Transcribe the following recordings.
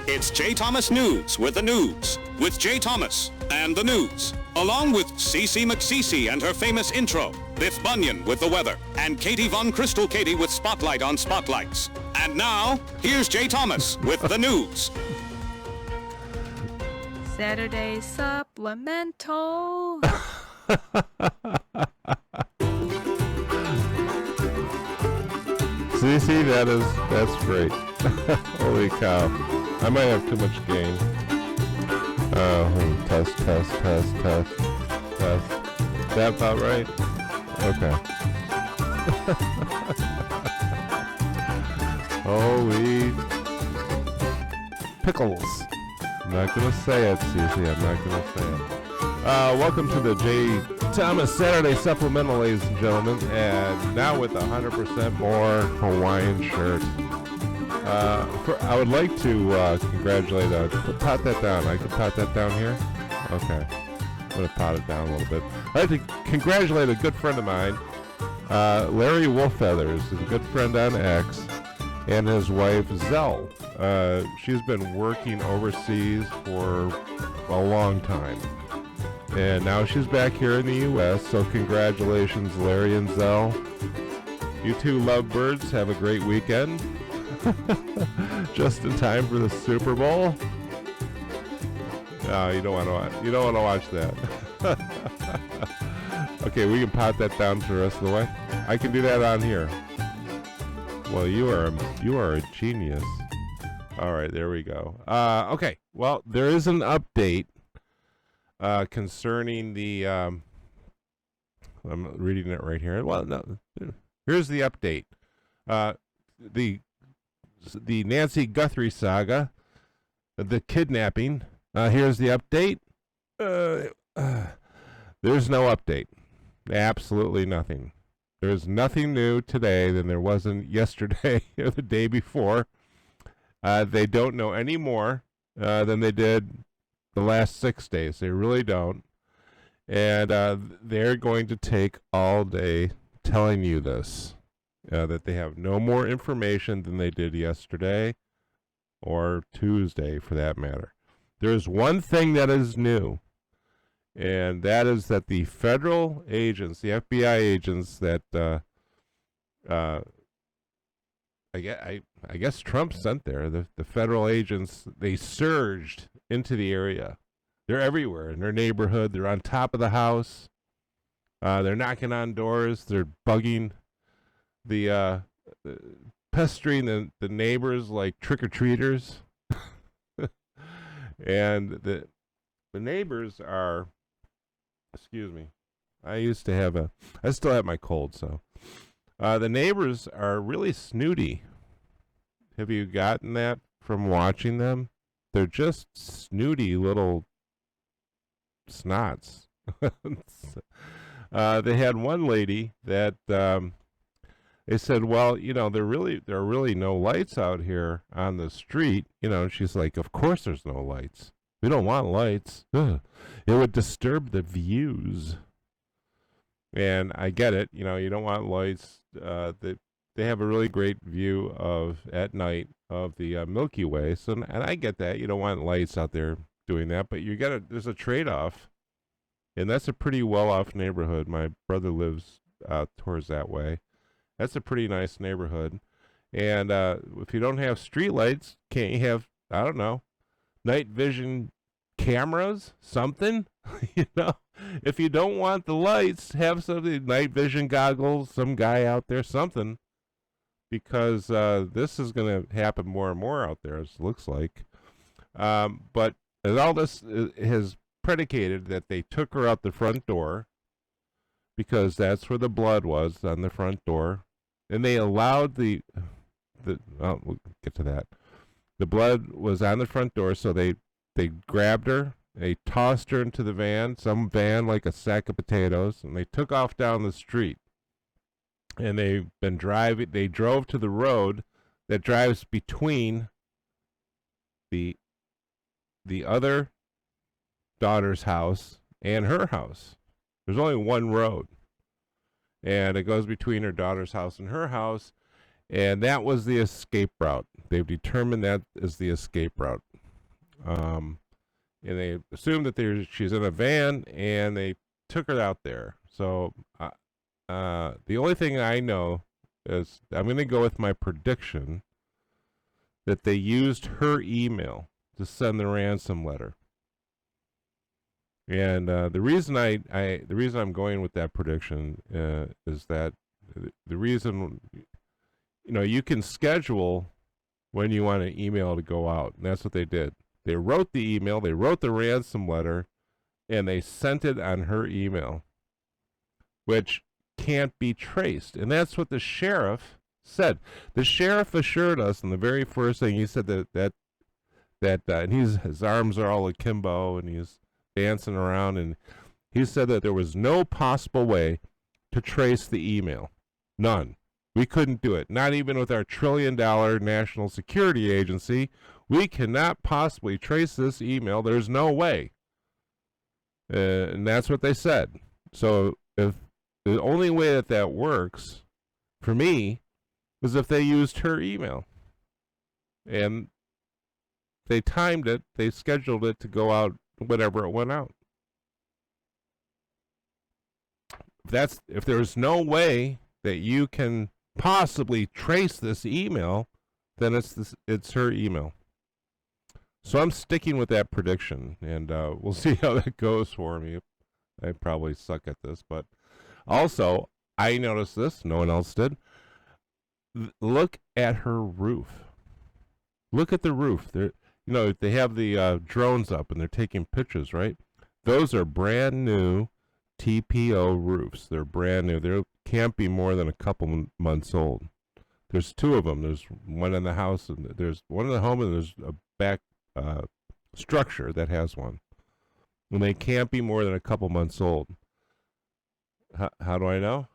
It's J. Thomas News with the news, with J. Thomas and the news, along with Cece McCece and her famous intro, Biff Bunyan with the weather, and Katie Von Crystal Katie with Spotlight on Spotlights. And now, here's J. Thomas with the news. Saturday Supplemental. Cece, that's great. Holy cow. I might have too much gain. Test. That about right? Okay. Holy pickles. I'm not going to say it, Cece. I'm not going to say it. Welcome to the J. Thomas Saturday Supplemental, ladies and gentlemen. And now with 100% more Hawaiian shirt. I would like to congratulate, pot that down. I can pot that down here? Okay. I'm going to pot it down a little bit. I'd like to congratulate a good friend of mine, Larry Wolfeathers, is a good friend on X, and his wife, Zell. She's been working overseas for a long time. And now she's back here in the U.S., so congratulations, Larry and Zell. You two lovebirds, have a great weekend. Just in time for the Super Bowl. No, you don't want to watch that. Okay, we can pot that down for the rest of the way. I can do that on here. Well, you are a genius. All right, there we go. Okay, well, there is an update concerning the. I'm reading it right here. Well, no, here's the update. The Nancy Guthrie saga, the kidnapping. Here's the update. There's no update. Absolutely nothing. There's nothing new today than there wasn't yesterday or the day before. They don't know any more than they did the last 6 days. They really don't. And they're going to take all day telling you this. That they have no more information than they did yesterday or Tuesday, for that matter. There's one thing that is new, and that is that the federal agents, the FBI agents that I guess Trump sent there, the federal agents, they surged into the area. They're everywhere in their neighborhood. They're on top of the house. They're knocking on doors. They're bugging pestering the neighbors like trick-or-treaters. And the neighbors are, excuse me, I still have my cold, so the neighbors are really snooty. Have you gotten that from watching them? They're just snooty little snots. They had one lady that they said, well, there are really no lights out here on the street. And she's like, of course there's no lights. We don't want lights. Ugh. It would disturb the views. And I get it. You don't want lights. They have a really great view at night of the Milky Way. And I get that. You don't want lights out there doing that. But there's a trade-off. And that's a pretty well-off neighborhood. My brother lives towards that way. That's a pretty nice neighborhood. And if you don't have street lights, can't you have, I don't know, night vision cameras? Something? If you don't want the lights, have some night vision goggles, some guy out there, something. Because this is going to happen more and more out there, as it looks like. But as all this has predicated that they took her out the front door, because that's where the blood was, on the front door. And they allowed we'll get to that. The blood was on the front door, so they grabbed her, they tossed her into the van, some van like a sack of potatoes, and they took off down the street. And they drove to the road that drives between the other daughter's house and her house. There's only one road, and it goes between her daughter's house and her house, and that was the escape route. They've determined that is the escape route. And they assumed that she's in a van, and they took her out there. So the only thing I know is I'm going to go with my prediction that they used her email to send the ransom letter. And the reason the reason I'm going with that prediction is that the reason, you can schedule when you want an email to go out, and that's what they did. They wrote the email, they wrote the ransom letter, and they sent it on her email, which can't be traced. And that's what the sheriff said. The sheriff assured us in the very first thing, he said that and his arms are all akimbo, and he's dancing around, and he said that there was no possible way to trace the email. None. We couldn't do it. Not even with our $1 trillion national security agency. We cannot possibly trace this email. There's no way. And that's what they said. So if the only way that works for me is if they used her email. And they timed it, they scheduled it to go out whenever it went out. If there's no way that you can possibly trace this email, then it's her email. So I'm sticking with that prediction, and we'll see how that goes for me. I probably suck at this, but also I noticed this. No one else did. Look at her roof. Look at the roof. They have the drones up and they're taking pictures, right? Those are brand new TPO roofs. They're brand new. They can't be more than a couple months old. There's two of them. There's one in the house, and there's one in the home, and there's a back structure that has one. And they can't be more than a couple months old. How do I know?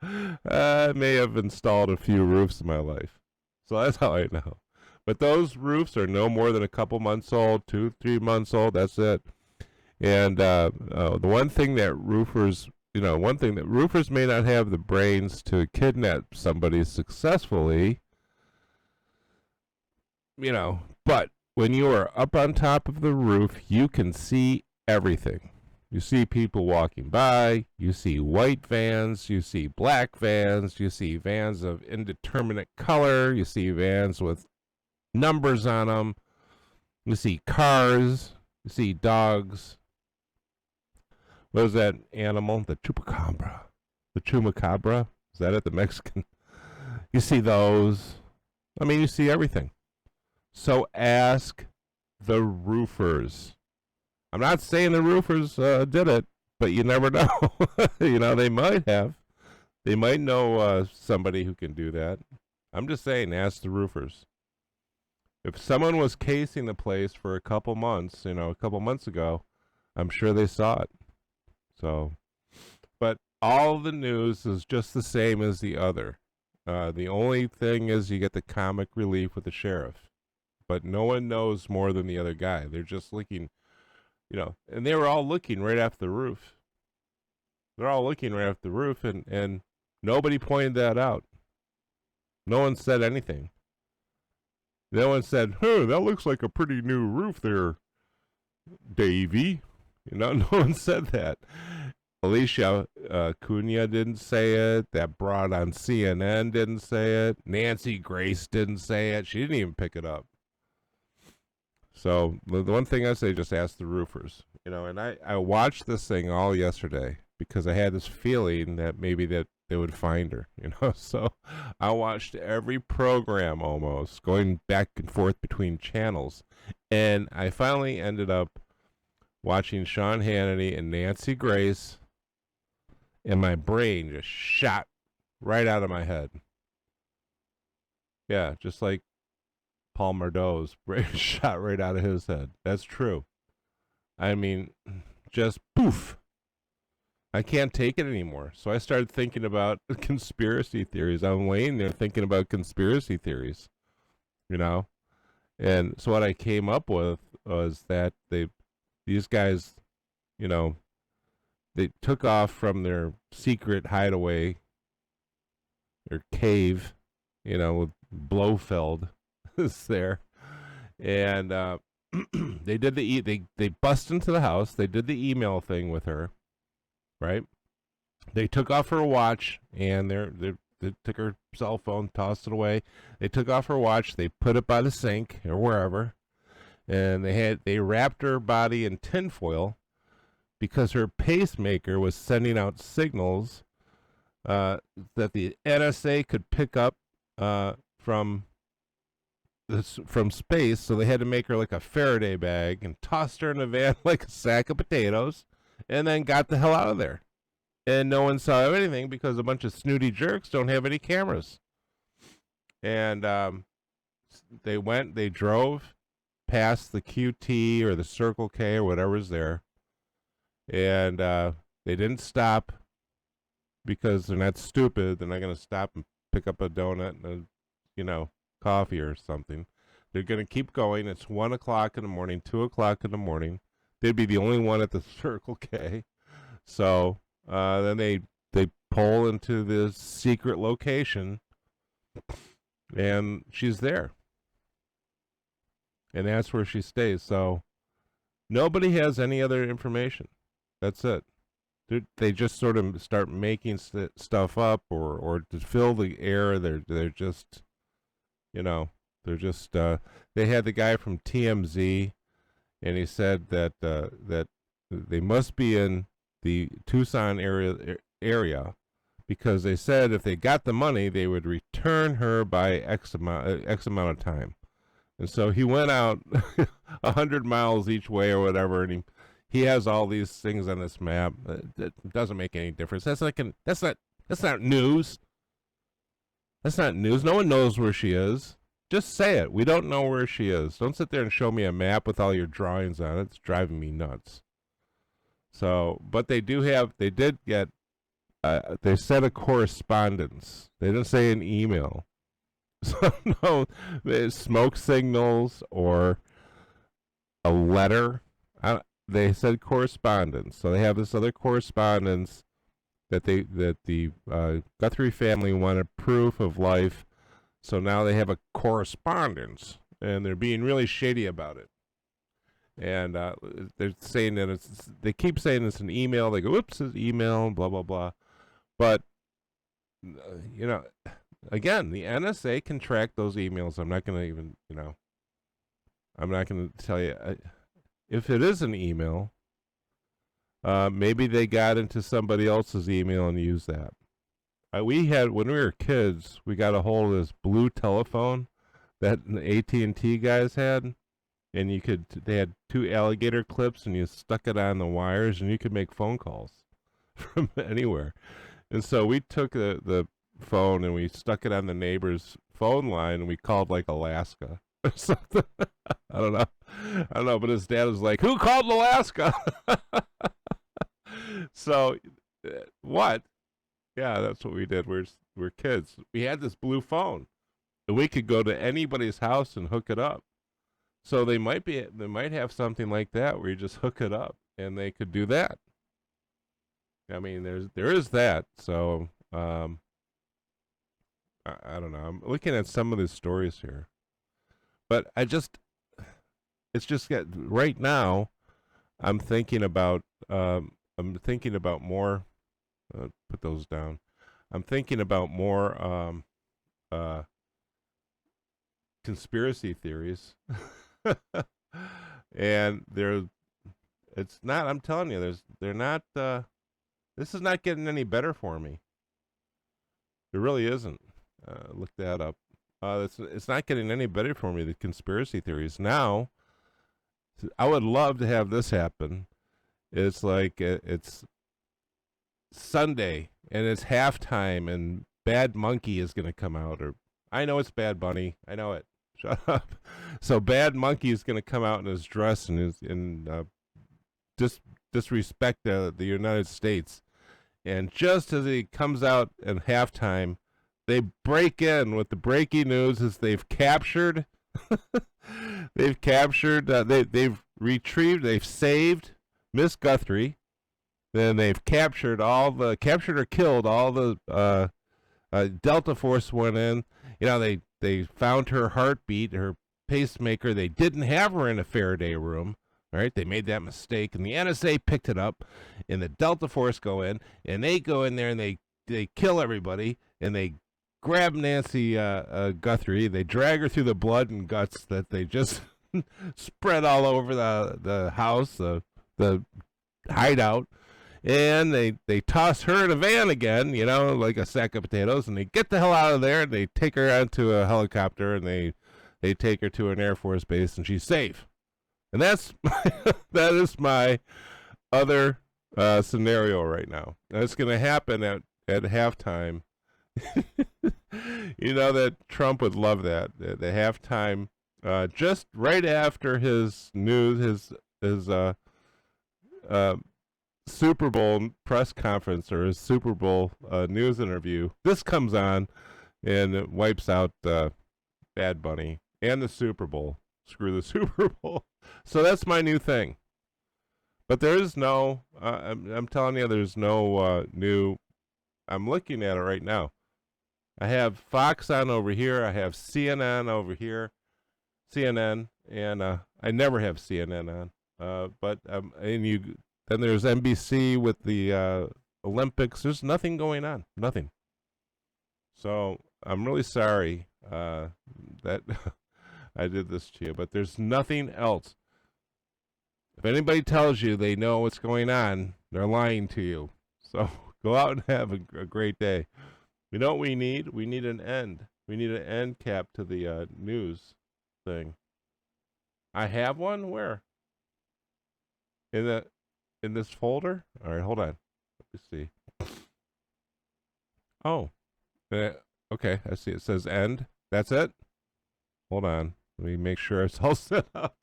I may have installed a few roofs in my life. So that's how I know. But those roofs are no more than a couple months old, 2-3 months old. That's it. And the one thing that roofers may not have the brains to kidnap somebody successfully, but when you are up on top of the roof, you can see everything. You see people walking by, you see white vans, you see black vans, you see vans of indeterminate color, you see vans with numbers on them, you see cars, you see dogs. What was that animal? The chupacabra. The chupacabra? Is that it? The Mexican? You see those. I mean, you see everything. So ask the roofers. I'm not saying the roofers did it, but you never know. They might have. They might know somebody who can do that. I'm just saying, ask the roofers. If someone was casing the place for a couple months, a couple months ago, I'm sure they saw it. So, but all the news is just the same as the other. The only thing is you get the comic relief with the sheriff. But no one knows more than the other guy. They're just looking, and they were all looking right after the roof. They're all looking right after the roof, and nobody pointed that out. No one said anything. No one said, that looks like a pretty new roof there, Davey. No one said that. Alicia Cunha didn't say it. That broad on CNN didn't say it. Nancy Grace didn't say it. She didn't even pick it up. So the one thing I say, just ask the roofers. And I watched this thing all yesterday because I had this feeling that maybe that they would find her. So I watched every program almost, going back and forth between channels. And I finally ended up watching Sean Hannity and Nancy Grace, and my brain just shot right out of my head. Yeah, just like Paul Mardot's brain shot right out of his head. That's true. I mean, just poof. I can't take it anymore. So I started thinking about conspiracy theories. I'm laying there thinking about conspiracy theories, And so what I came up with was that these guys, they took off from their secret hideaway, their cave, with Blofeld is there. And they did they bust into the house. They did the email thing with her, right? They took off her watch, and they took her cell phone, tossed it away. They took off her watch. They put it by the sink or wherever, and they wrapped her body in tinfoil because her pacemaker was sending out signals that the NSA could pick up from space. So they had to make her like a Faraday bag and tossed her in a van like a sack of potatoes, and then got the hell out of there. And no one saw anything because a bunch of snooty jerks don't have any cameras. And they drove past the QT or the Circle K or whatever's there, and they didn't stop because they're not stupid. They're not going to stop and pick up a donut and coffee or something. They're going to keep going. It's 1 o'clock in the morning, 2 o'clock in the morning. They'd be the only one at the Circle K. So then they pull into this secret location, and she's there. And that's where she stays. So nobody has any other information. That's it. They just sort of start making stuff up or to fill the air. They're just, they're just. They had the guy from TMZ, and he said that that they must be in the Tucson area because they said if they got the money, they would return her by X amount of time. And so he went out 100 miles each way or whatever, and he has all these things on this map. It doesn't make any difference. That's not news. That's not news. No one knows where she is. Just say it. We don't know where she is. Don't sit there and show me a map with all your drawings on it. It's driving me nuts. So, but they did get, they said a correspondence. They didn't say an email. So, no, smoke signals or a letter. They said correspondence. So they have this other correspondence that the Guthrie family wanted proof of life. So now they have a correspondence, and they're being really shady about it. And they're saying that they keep saying it's an email. They go, oops, it's email, blah, blah, blah. But, again, the NSA can track those emails. I'm not going to even, I'm not going to tell you. If it is an email, maybe they got into somebody else's email and used that. When we were kids, we got a hold of this blue telephone that the AT&T guys had. And they had 2 alligator clips, and you stuck it on the wires, and you could make phone calls from anywhere. And so we took the phone and we stuck it on the neighbor's phone line, and we called like Alaska or something. I don't know, but his dad was like, "Who called Alaska?" So, what? Yeah, that's what we did. We're kids. We had this blue phone, and we could go to anybody's house and hook it up. So they might have something like that where you just hook it up, and they could do that. I mean, there is that. So I don't know. I'm looking at some of these stories here, but it's just right now. I'm thinking about more. Put those down. I'm thinking about more conspiracy theories. And it's not, I'm telling you, they're not, this is not getting any better for me. It really isn't. Look that up. It's not getting any better for me, the conspiracy theories. Now, I would love to have this happen. It's like, it's Sunday, and it's halftime, and Bad Monkey is going to come out, or I know it's Bad Bunny. I know it. Shut up. So Bad Monkey is going to come out in his dress and disrespect the United States. And just as he comes out at halftime, they break in with the breaking news is they've captured, they've saved Miss Guthrie. Then they've captured or killed all the Delta Force went in. They found her heartbeat, her pacemaker. They didn't have her in a Faraday room. All right, they made that mistake, and the NSA picked it up, and the Delta Force go in, and they go in there, and they kill everybody, and they grab Nancy Guthrie. They drag her through the blood and guts that they just spread all over the house, the hideout, and they toss her in a van again, like a sack of potatoes, and they get the hell out of there, and they take her onto a helicopter, and they take her to an Air Force base, and she's safe. And that is my other scenario right now. That's going to happen at halftime. That Trump would love that. The halftime, just right after his news, his Super Bowl press conference or his Super Bowl news interview, this comes on and it wipes out Bad Bunny and the Super Bowl. Screw the Super Bowl. So that's my new thing. But there is no, I'm telling you, there's no new, I'm looking at it right now. I have Fox on over here. I have CNN over here. CNN, and I never have CNN on. Then there's NBC with the Olympics. There's nothing going on. Nothing. So I'm really sorry that I did this to you, but there's nothing else. If anybody tells you they know what's going on, they're lying to you. So go out and have a great day. You know what we need? We need an end. We need an end cap to the news thing. I have one. Where? In this folder? All right, hold on. Let me see. Oh. Okay, I see. It says end. That's it? Hold on. Let me make sure it's all set up.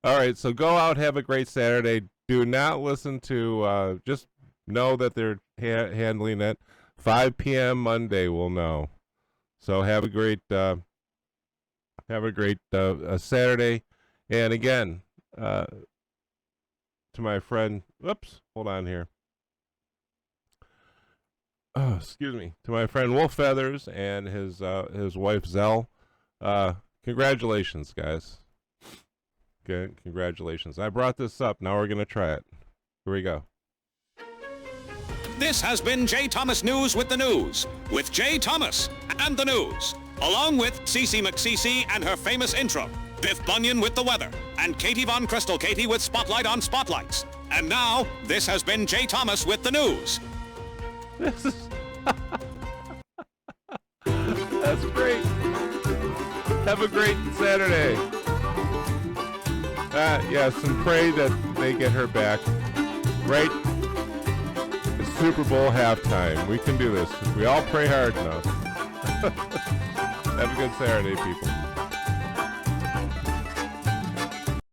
All right, so go out, have a great Saturday. Do not listen to, just know that they're handling it. 5 p.m. Monday, we'll know. So have a great Saturday. And again, to my friend, whoops, hold on here. Oh, excuse me. To my friend Wolf Feathers and his wife Zell, congratulations, guys. Okay, congratulations. I brought this up. Now we're going to try it. Here we go. This has been J. Thomas News with the News, with J. Thomas and the News, along with Cece McCece and her famous intro, Biff Bunyan with the weather, and Katie Von Crystal Katie with Spotlight on Spotlights. And now, this has been J. Thomas with the News. This is... That's great. Have a great Saturday. Yes, and pray that they get her back. Right? The Super Bowl halftime. We can do this. We all pray hard enough. Have a good Saturday, people.